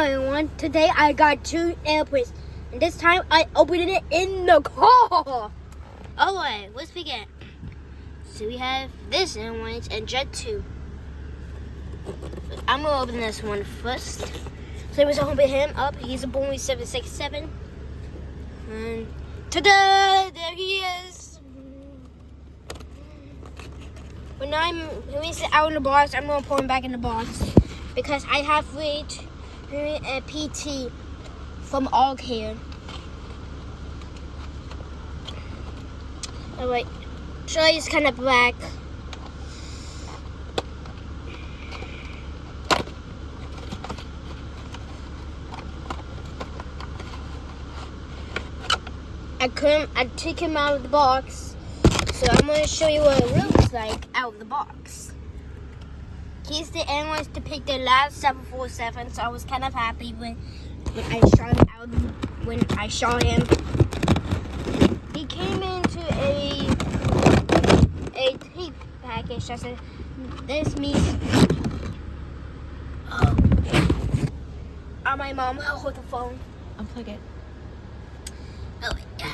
everyone, today I got 2 airplanes, and this time I opened it in the car. Alright, let's begin. So we have this airplane and Jet 2. I'm gonna open this one first. So let's open him up. He's a Boeing 767. And ta-da! There he is. When he's out in the box, I'm gonna pour him back in the box because I have read a PT from all here. Alright, so he's kind of black. I took him out of the box, so I'm going to show you what it looks like out of the box. He's the airlines to pick the last 747, so I was kind of happy when I shot him out. When I shot him, he came into a tape package. I said, "This means." Oh, my mom hold the phone. Unplug it. Oh, yeah.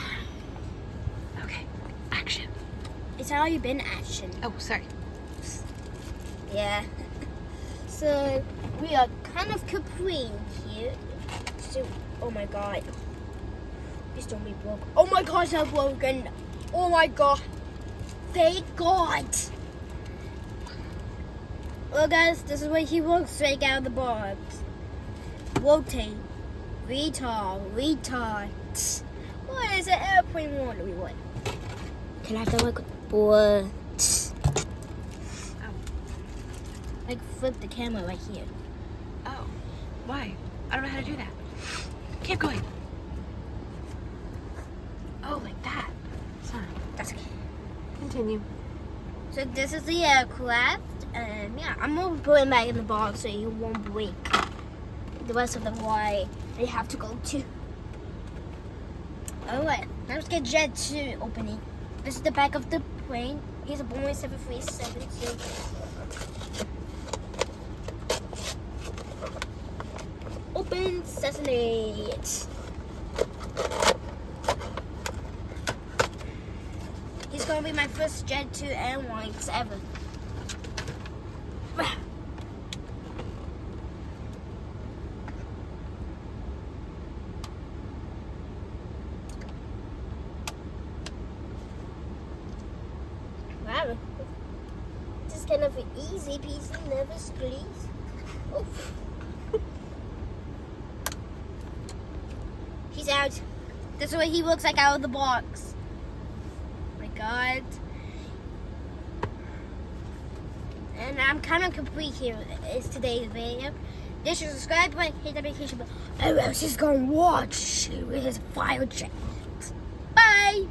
Okay. Action. It's already been action. Oh, sorry. Yeah. So we are kind of complete here. So, oh my god. Please don't be broke. Oh my gosh, I'm broken. Oh my god. Thank God. Well guys, this is what he looks like out of the box. Rotate. Retard. What is an airplane water we want? Can I have to look? What? Like flip the camera right here. Oh. Why? I don't know how to do that. Keep going. Oh, like that. Sorry. That's okay. Continue. So this is the aircraft, and yeah, I'm gonna put him back in the box so he won't break. The rest of the why they have to go to. Alright, now let's get Jet 2 opening. This is the back of the plane. He's a Boeing 737. So open sesame. He's gonna be my first Jet 2 airlines ever. Wow, this is kind of an easy peasy, never squeeze. Oof. He's out. This is what he looks like out of the box. Oh my god. And I'm kind of complete here. Is today's video. They should subscribe, but hit the notification bell. Or else he's gonna watch with his file check. Bye.